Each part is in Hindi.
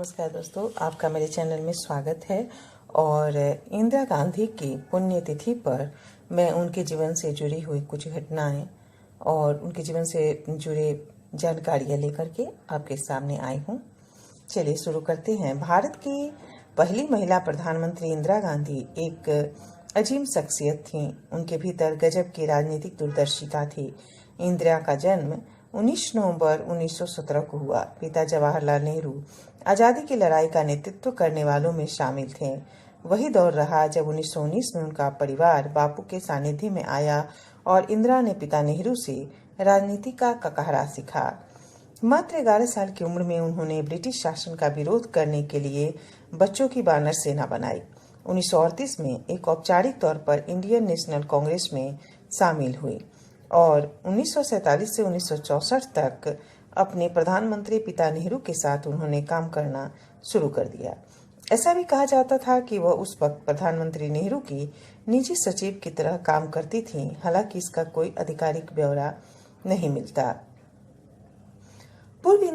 नमस्कार दोस्तों, आपका मेरे चैनल में स्वागत है। और इंदिरा गांधी की पुण्यतिथि पर मैं उनके जीवन से जुड़ी हुई कुछ घटनाएं और उनके जीवन से जुड़े जानकारियां लेकर के आपके सामने आई हूं। चलिए शुरू करते हैं। भारत की पहली महिला प्रधानमंत्री इंदिरा गांधी एक अजीम शख्सियत थी। उनके भीतर गजब की राजनीतिक दूरदर्शिता थी। इंदिरा का जन्म 19 नवंबर 1917 को हुआ। पिता जवाहरलाल नेहरू आज़ादी की लड़ाई का नेतृत्व करने वालों में शामिल थे। वही दौर रहा जब 1919 में उनका परिवार बापू के सानिध्य में आया और इंदिरा ने पिता नेहरू से राजनीति का ककाहरा सीखा। मात्र 11 साल की उम्र में उन्होंने ब्रिटिश शासन का विरोध करने के लिए बच्चों की वानर सेना बनाई। 1938 में एक औपचारिक तौर पर इंडियन नेशनल कांग्रेस में शामिल हुई और 1947 से 1964 तक अपने प्रधानमंत्री पिता नेहरू के साथ उन्होंने काम करना शुरू कर दिया। ऐसा भी कहा जाता था कि वह उस वक्त प्रधानमंत्री नेहरू की निजी सचिव की तरह काम करती थीं। हालांकि इसका कोई आधिकारिक ब्यौरा नहीं मिलता। पूर्व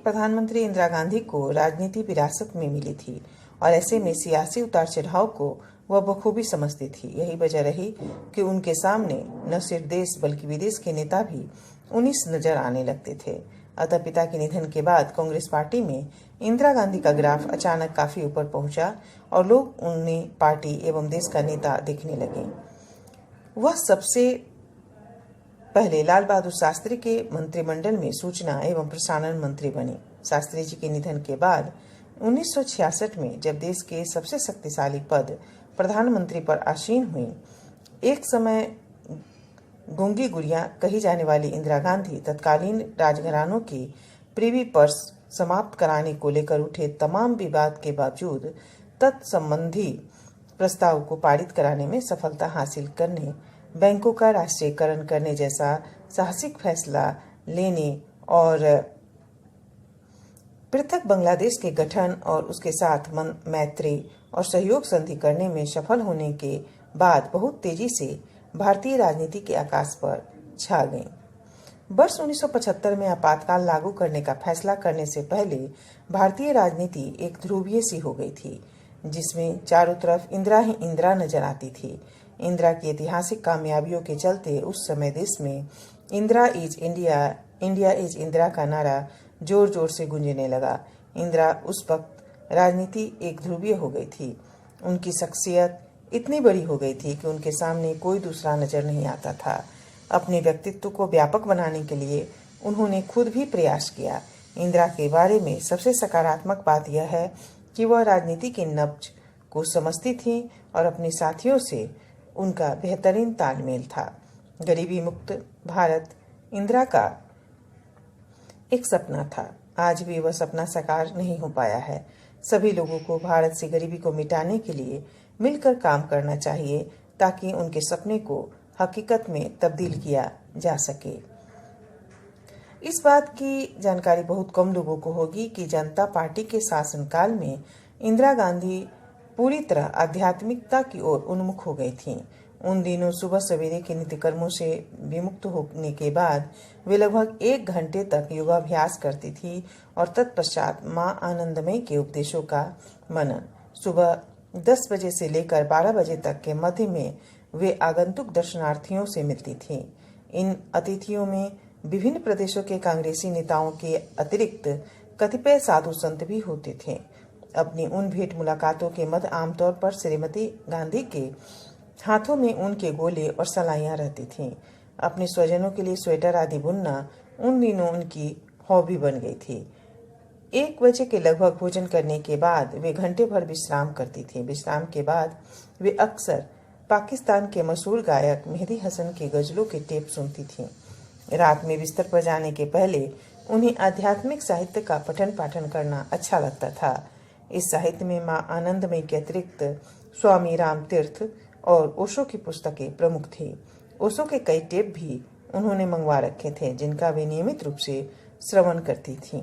प्रधानमंत्री इंदिरा गांधी को राजनीति विरासत में मिली थी और ऐसे में सियासी उतार चढ़ाव को वह बखूबी समझती थी। यही वजह रही कि उनके सामने न सिर्फ देश बल्कि विदेश के नेता भी 19 नजर आने लगते थे। अतः पिता के निधन के बाद कांग्रेस पार्टी में इंदिरा गांधी का ग्राफ अचानक काफी ऊपर पहुंचा और लोग उन्हें पार्टी एवं देश का नेता देखने लगे। वह सबसे पहले लाल बहादुर शास्त्री के मंत्रिमंडल में सूचना एवं प्रसारण मंत्री बने। शास्त्री जी के निधन के बाद 1966 में जब देश के सबसे शक्तिशाली पद प्रधानमंत्री पर आसीन हुई, एक समय गूंगी गुड़िया कही जाने वाली इंदिरा गांधी तत्कालीन राजघरानों की प्रीवी पर्स समाप्त कराने को लेकर उठे तमाम विवाद के बावजूद तत्संबंधी प्रस्ताव को पारित कराने में सफलता हासिल करने, बैंकों का राष्ट्रीयकरण करने जैसा साहसिक फैसला लेने और पृथक बांग्लादेश के गठन और उसके साथ मैत्री और सहयोग संधि करने में सफल होने के बाद बहुत तेजी से भारतीय राजनीति के आकाश पर छा गई। वर्ष 1975 में आपातकाल लागू करने का फैसला करने से पहले भारतीय राजनीति एक ध्रुवीय सी हो गई थी, जिसमें चारों तरफ इंदिरा ही इंदिरा नजर आती थी। इंदिरा की ऐतिहासिक कामयाबियों के चलते उस समय देश में Indira is India, India is Indira का नारा जोर जोर से गूंजने लगा। इंदिरा उस वक्त राजनीति एक ध्रुवीय हो गई थी। उनकी शख्सियत इतनी बड़ी हो गई थी कि उनके सामने कोई दूसरा नजर नहीं आता था। अपने व्यक्तित्व को व्यापक बनाने के लिए उन्होंने खुद भी प्रयास किया। इंदिरा के बारे में सबसे सकारात्मक बात यह है कि वह राजनीति के नब्ज को समझती थी और अपने साथियों से उनका बेहतरीन तालमेल था। गरीबी मुक्त भारत इंदिरा का एक सपना था। आज भी वह सपना साकार नहीं हो पाया है। सभी लोगों को भारत से गरीबी को मिटाने के लिए मिलकर काम करना चाहिए ताकि उनके सपने को हकीकत में तब्दील किया जा सके। इस बात की जानकारी बहुत कम लोगों को होगी कि जनता पार्टी के शासनकाल में इंदिरा गांधी पूरी तरह आध्यात्मिकता की ओर उन्मुख हो गई थीं। उन दिनों सुबह सवेरे के नित्यकर्मों से विमुक्त होने के बाद वे लगभग 1 घंटे तक योगाभ्यास करती थी और तत्पश्चात मां आनंदमयी के उपदेशों का मनन। सुबह 10 बजे से लेकर 12 बजे तक के मध्य में वे आगंतुक दर्शनार्थियों से मिलती थीं। इन अतिथियों में विभिन्न प्रदेशों के कांग्रेसी नेताओं के अतिरिक्त कतिपय साधु संत भी होते थे। अपनी उन भेंट मुलाकातों के मध्य आमतौर पर श्रीमती गांधी के हाथों में ऊन के गोले और सलाइयां रहती थीं। अपने स्वजनों के लिए स्वेटर आदि बुनना उन दिनों उनकी हॉबी बन गई थी। 1 बजे के लगभग भोजन करने के बाद वे घंटे भर विश्राम करती थी। विश्राम के बाद वे अक्सर पाकिस्तान के मशहूर गायक मेहदी हसन के गजलों के टेप सुनती थीं। रात में बिस्तर पर जाने के पहले उन्हें आध्यात्मिक साहित्य का पठन पाठन करना अच्छा लगता था। इस साहित्य में मां आनंदमयी के अतिरिक्त स्वामी राम तीर्थ और ओशो की पुस्तकें प्रमुख थी। ओशो के कई टेप भी उन्होंने मंगवा रखे थे, जिनका वे नियमित रूप से श्रवण करती थीं।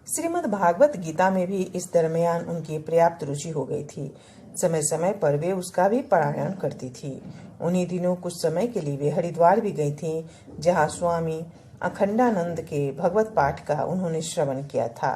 श्रीमद् भागवत गीता में भी इस दरमियान उनकी पर्याप्त रुचि हो गई थी। समय समय पर वे उसका भी पारायण करती थी। उन्हीं दिनों कुछ समय के लिए वे हरिद्वार भी गई थीं, जहां स्वामी अखंडानंद के भगवत पाठ का उन्होंने श्रवण किया था।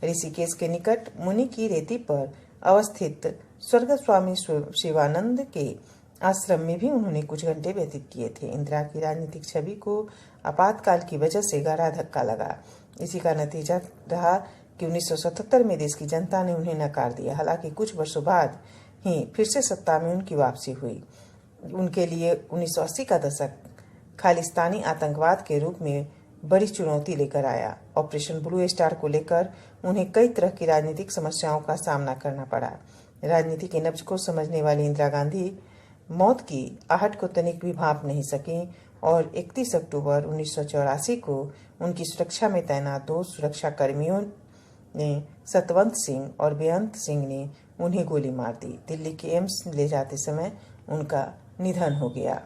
ऋषिकेश के निकट मुनि की रेती पर अवस्थित स्वर्गस्थ स्वामी शिवानंद के आश्रम में भी उन्होंने कुछ घंटे व्यतीत किए थे। इंदिरा की राजनीतिक छवि को आपातकाल की वजह से गहरा धक्का लगा। इसी का नतीजा रहा कि 1977 में देश की जनता ने उन्हें नकार दिया। हालांकि कुछ वर्षों बाद ही फिर से सत्ता में उनकी वापसी हुई। उनके लिए 1980 का दशक खालिस्तानी आतंकवाद के रूप में बड़ी चुनौती लेकर आया। ऑपरेशन ब्लू स्टार को लेकर उन्हें कई तरह की राजनीतिक समस्याओं का सामना करना पड़ा। राजनीति के नब्ज को समझने वाली इंदिरा गांधी मौत की आहट को तनिक भी भांप नहीं सकी और 31 अक्टूबर 1984 को उनकी सुरक्षा में तैनात 2 सुरक्षा कर्मियों ने सतवंत सिंह और बेअंत सिंह ने उन्हें गोली मार दी। दिल्ली के एम्स ले जाते समय उनका निधन हो गया।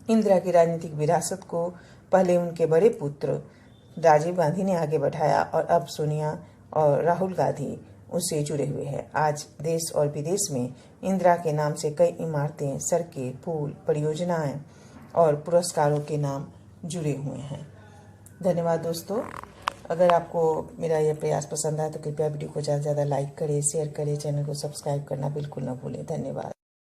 इंदिरा की राजनीतिक विरासत को पहले उनके बड़े पुत्र राजीव गांधी ने आगे बढ़ाया और अब सोनिया और राहुल गांधी उससे जुड़े हुए हैं। आज देश और विदेश में इंदिरा के नाम से कई इमारतें, सड़कें, पुल, परियोजनाएं और पुरस्कारों के नाम जुड़े हुए हैं। धन्यवाद दोस्तों। अगर आपको मेरा यह प्रयास पसंद आए तो कृपया वीडियो को ज़्यादा से ज़्यादा लाइक करें, शेयर करें, चैनल को सब्सक्राइब करना बिल्कुल न भूलें। धन्यवाद।